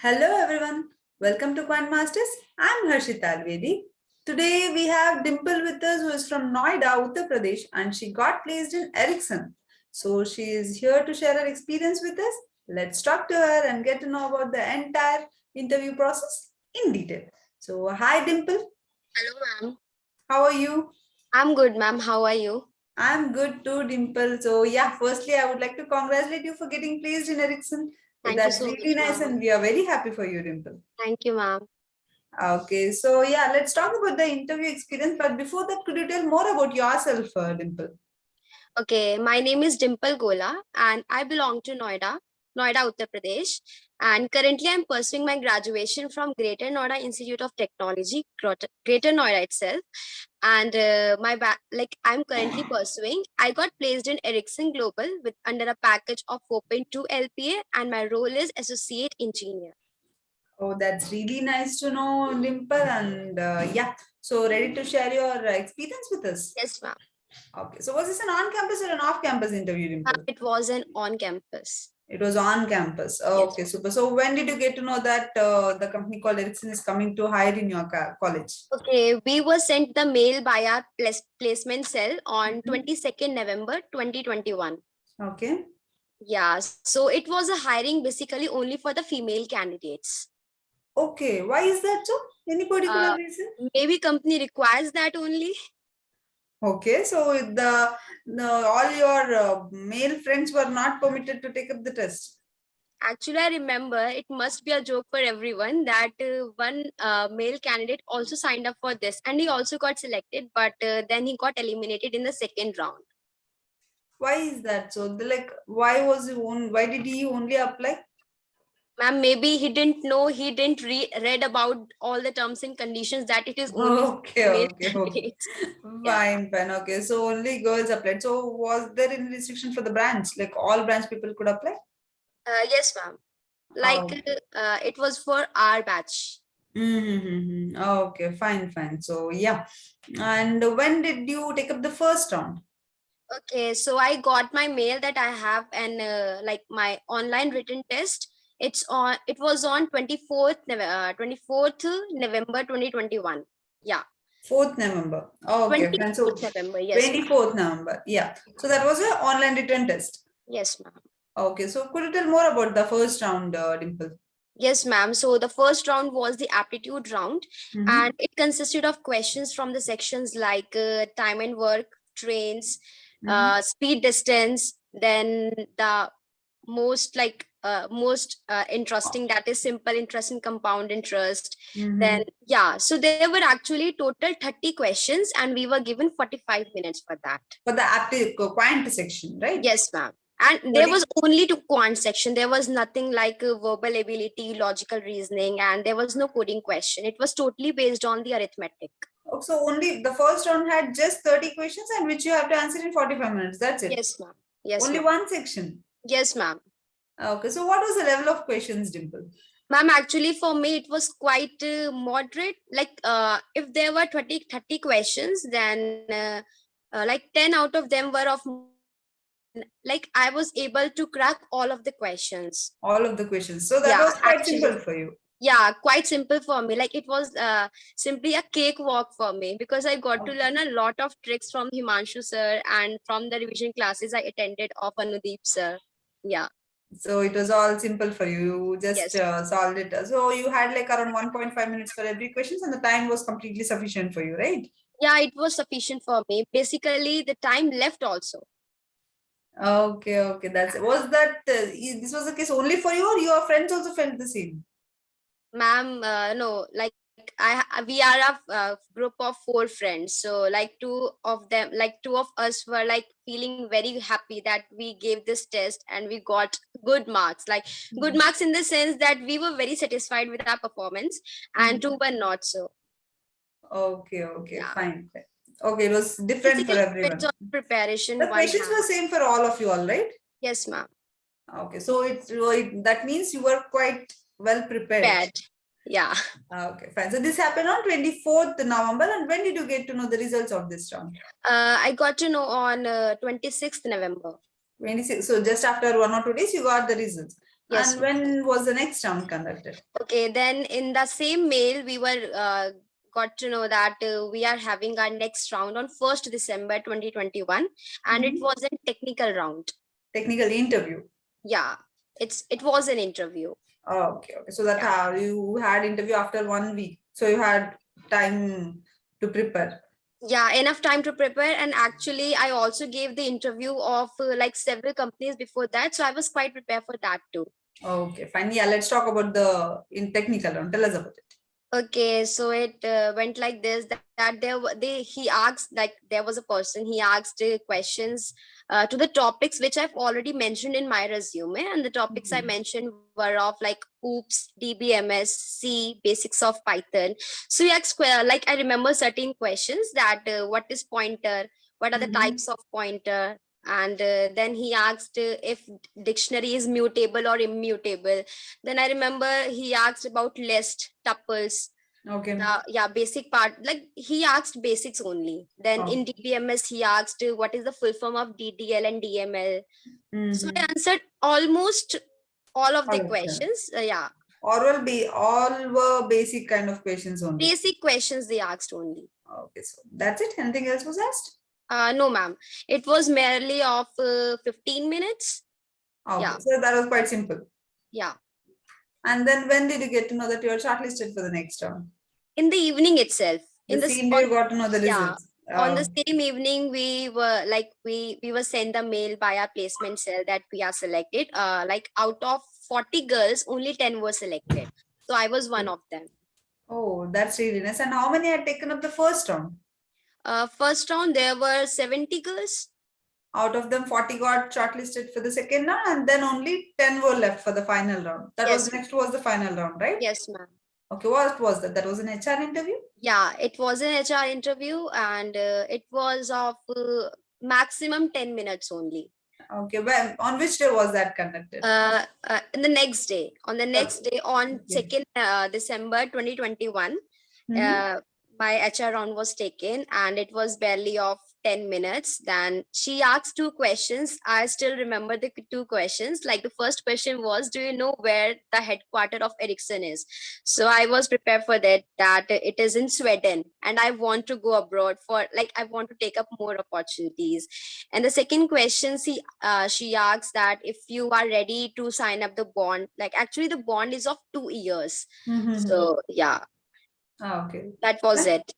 Hello everyone, welcome to Quant Masters. I'm Harshita Alvedi. Today we have Dimple with us who is from Noida, Uttar Pradesh and she got placed in Ericsson. So she is here to share her experience with us. Let's talk to her and get to know about the entire interview process in detail. So hi Dimple, Hello, ma'am. how are you? I'm good, ma'am. How are you? I'm good too, Dimple. So yeah, firstly I would like to congratulate you for getting placed in Ericsson. Thank you That's so really much, nice ma'am. and we are very happy for you, Dimple. Thank you, ma'am. Okay, so yeah, let's talk about the interview experience. But before that, could you tell more about yourself, Dimple? Okay, my name is Dimple Gola and I belong to Noida, Uttar Pradesh. And currently I'm pursuing my graduation from Greater Noida Institute of Technology, Greater Noida itself. And I'm currently pursuing. I got placed in Ericsson Global with under a package of 4.2 LPA, and my role is associate engineer. Oh, that's really nice to know, Dimple. And yeah, so ready to share your experience with us? Yes, ma'am. Okay, so was this an on-campus or an off-campus interview, Dimple? It was an on campus. It was on campus. Yes. Okay, super. So when did you get to know that the company called Ericsson is coming to hire in your college? Okay, we were sent the mail by our placement cell on Mhm. 22nd November 2021. Okay. Yeah, so it was a hiring basically only for the female candidates. Okay, why is that so? Any particular Uh, reason? Maybe company requires that only. Okay, so the all your male friends were not permitted to take up the test. Actually, I remember it must be a joke for everyone that one male candidate also signed up for this and he also got selected, but then he got eliminated in the second round. Why is that so? Like, why was he why did he only apply? Ma'am, maybe he didn't know, he didn't read about all the terms and conditions that it is only for Okay, female okay, okay. candidates. Yeah. Fine, fine. Okay, so only girls applied. So was there any restriction for the branch? Like all branch people could apply? Yes, ma'am. Like Oh. it was for our batch. Mm-hmm. Okay, fine, fine. So yeah. And when did you take up the first round? Okay, so I got my mail that I have an my online written test. It was on 24th November 2021. Yeah. 4th November. Oh, okay, fine. So 24th November. Yes, ma'am. 24th November. Yeah. So that was an online written test. Yes, ma'am. Okay, so could you tell more about the first round, Dimple? Yes, ma'am. So the first round was the aptitude round, Mm-hmm. and it consisted of questions from the sections like time and work, trains, Mm-hmm. speed, distance. Then the most interesting, that is simple interest and compound interest. Mm-hmm. Then yeah, so there were actually total 30 questions, and we were given 45 minutes for that. For the aptitude quant section, right? Yes, ma'am. And there 40. was only to quant section. There was nothing like verbal ability, logical reasoning, and there was no coding question. It was totally based on the arithmetic. Oh, so only the first round had just 30 questions and which you have to answer in 45 minutes. That's it. Yes, ma'am. Yes, Only ma'am. one section. Yes, ma'am. Okay, so what was the level of questions, Dimple? Ma'am, actually, for me, it was quite moderate. Like, if there were 30 questions, then like 10 out of them were of like I was able to crack all of the questions. All of the questions. So that Yeah, was quite actually. simple for you. Yeah, quite simple for me. Like it was simply a cakewalk for me because I got to Okay. learn a lot of tricks from Himanshu sir and from the revision classes I attended of Anudeep sir. Yeah. So it was all simple for you. You just Yes. solved it. So you had like around 1.5 minutes for every questions and the time was completely sufficient for you, right? Yeah, it was sufficient for me. Basically, the time left also. Okay, okay. Was that this was the case only for you or your friends also felt the same? Ma'am, no, like we are a group of 4 friends. So like two of us were like feeling very happy that we gave this test and we got good marks. Like good marks in the sense that we were very satisfied with our performance, and Mhm. two were not so. Okay, okay, Yeah. fine, fine. Okay, it was different for Basically, depends everyone. on preparation The one questions has. were same for all of you, all right? Yes, ma'am. Okay, so that means you were quite well prepared. Bad. Yeah. Okay, fine. So this happened on 24th November, and when did you get to know the results of this round? I got to know on 26th November. 26. So just after 1 or 2 days, you got the results. Yes. And when was the next round conducted? Okay, then in the same mail, we were got to know that we are having our next round on 1st December 2021, and it Mhm. was a technical round. Technical interview. Yeah, it was an interview. Oh, okay, okay. So that Yeah. how you had interview after 1 week. So you had time to prepare. Yeah, enough time to prepare. And actually, I also gave the interview of like several companies before that, so I was quite prepared for that too. Okay, fine. Yeah, let's talk about the in technical round. Tell us about it. Okay, so it went like this, that he asked, like there was a person, he asked questions to the topics which I've already mentioned in my resume, and the topics I Mhm. mentioned were of like OOPS, DBMS, C, basics of Python. So he asked like I remember certain questions that what is pointer, what are the Mhm. types of pointer, and then he asked if dictionary is mutable or immutable. Then I remember he asked about list, tuples, Okay. yeah, basic part. Like he asked basics only. Then Oh. in DBMS, he asked what is the full form of DDL and DML. So I Mhm. answered almost all of the All of them. questions. Yeah, All were basic kind of questions only. basic questions they asked only. Okay, so that's it. Anything else was asked? No, ma'am. It was merely of 15 minutes. Okay, Yeah, so that was quite simple. yeah. And then when did you get to know that you are shortlisted for the next round? In the evening itself, The in this same day on you got to know the yeah, results. on the same evening we were like we were sent a mail by our placement cell that we are selected. Like out of 40 girls, only 10 were selected. So I was one of them. Oh, that's really nice. And how many had taken up the first round? First round there were 70 girls. Out of them, 40 got shortlisted for the second round, and then only 10 were left for the final round. That was Yes, next was the final round, right? yes, ma'am. Okay, what was that? That was an HR interview? Yeah, it was an HR interview, and it was of maximum 10 minutes only. Okay, when on which day was that conducted? In the next day, on the next day, on Okay. 2nd December 2021, Mhm. uh, my HR round was taken, and it was barely of 10 minutes. Then she asked two questions. I still remember the two questions. Like the first question was, do you know where the headquarter of Ericsson is? So I was prepared for that it is in Sweden, and I want to go abroad for, like, I want to take up more opportunities. And the second question, she asks that if you are ready to sign up the bond, like actually the bond is of 2 years. Mhm. So yeah, Okay. that was That- it.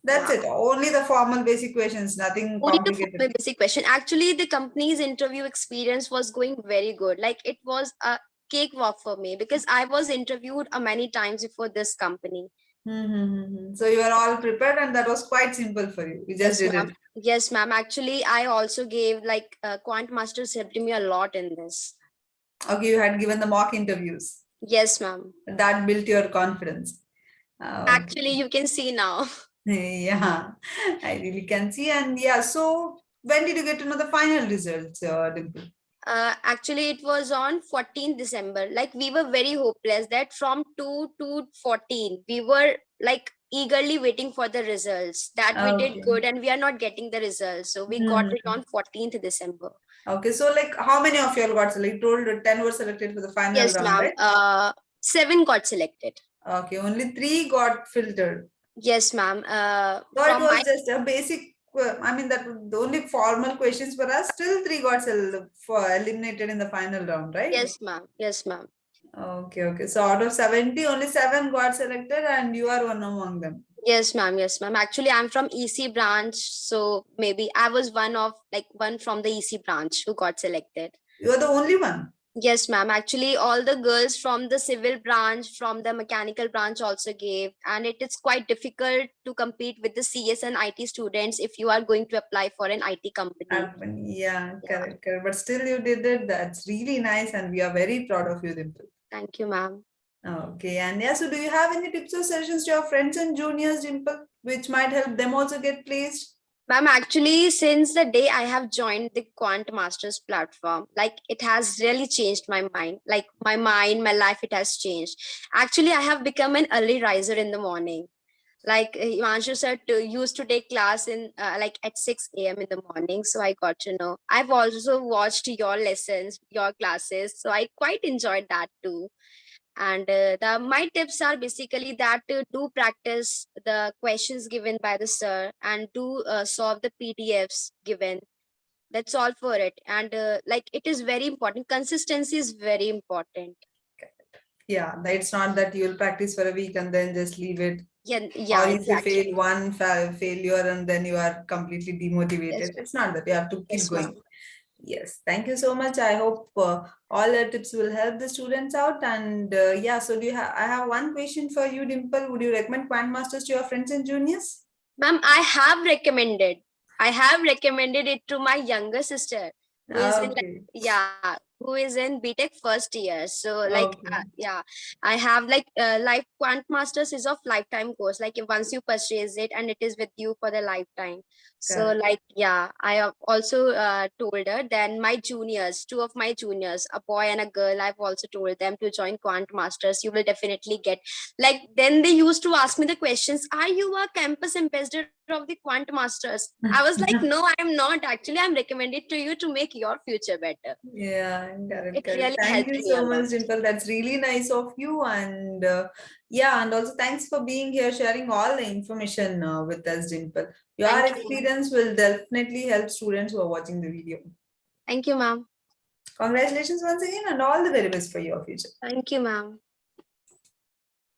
That's Yeah. it. Only the formal basic questions, nothing Only the complicated. formal basic question. Actually, the company's interview experience was going very good. Like it was a cakewalk for me because I was interviewed many times before this company. So you were all prepared, and that was quite simple for you. You just Yes, did ma'am. it. Yes, ma'am. Actually, I also gave like Quant Masters helped me a lot in this. Okay, you had given the mock interviews. Yes, ma'am. That built your confidence. Okay. Actually, you can see now. Yeah, I really can see. And yeah, so when did you get to know the final results, Dimple? Actually, it was on 14th December. Like we were very hopeless that from 2 to 14, we were like eagerly waiting for the results that we did Okay. good and we are not getting the results. So we got it Mhm. on 14th December. Okay, so like how many of you all got selected? You told 10 were selected for the final Yes, round, ma'am. right? Seven got selected. Okay, only three got filtered. Yes, ma'am. So it From my was just a basic, I mean, that the only formal questions for us, still three got eliminated in the final round, right? yes, ma'am. Yes, ma'am. Okay, okay. So out of 70, only seven got selected, and you are one among them. Yes, ma'am. Yes, ma'am. Actually, I'm from EC branch, so maybe I was one from the EC branch who got selected. You are the only one. Yes, ma'am. Actually, all the girls from the civil branch, from the mechanical branch also gave, and it is quite difficult to compete with the CS and IT students if you are going to apply for an IT company. Yeah, Yeah. correct, correct. But still you did it. That's really nice, and we are very proud of you, Dimple. Thank you, ma'am. Okay, and yeah, so do you have any tips or suggestions to your friends and juniors, Dimple, which might help them also get placed? Ma'am, actually, since the day I have joined the Quant Masters platform, like it has really changed my mind. Like my mind, my life, it has changed. Actually, I have become an early riser in the morning. Like Imanshu sir used to take class in like at 6 a.m. in the morning. So I got to know. I've also watched your lessons, your classes. So I quite enjoyed that too. And my tips are basically that do practice the questions given by the sir and do solve the PDFs given. That's all for it. And like it is very important. Consistency is very important. Yeah, it's not that you'll practice for a week and then just leave it. Yeah, Or yeah, if you exactly. fail one failure and then you are completely Yes, demotivated. It's not that. You have to keep yes, ma'am. going. Yes, thank you so much. I hope all the tips will help the students out. And yeah, so do you have? I have one question for you, Dimple. Would you recommend Quant Masters to your friends and juniors? Ma'am, I have recommended it to my younger sister who is in like, Okay. yeah, who is in BTech first year. So like Okay. yeah, I have like life Quant Masters is of lifetime course. Like if once you purchase it and it is with you for the lifetime. So Correct. like yeah, I have also told her. Then my juniors, two of my juniors, a boy and a girl, I've also told them to join Quant Masters. You will definitely get like then they used to ask me the questions, are you a campus ambassador of the Quant Masters? I was like, no, I'm not. Actually, I'm recommended to you to make your future better. Yeah, correct, It correct. really Thank helped you me a so lot. much, Dimple. That's really nice of you. And yeah, and also thanks for being here, sharing all the information with us, Dimple. Your Thank you, ma'am. experience will definitely help students who are watching the video. Thank you, ma'am. Congratulations once again, and all the very best for your future. Thank you, ma'am.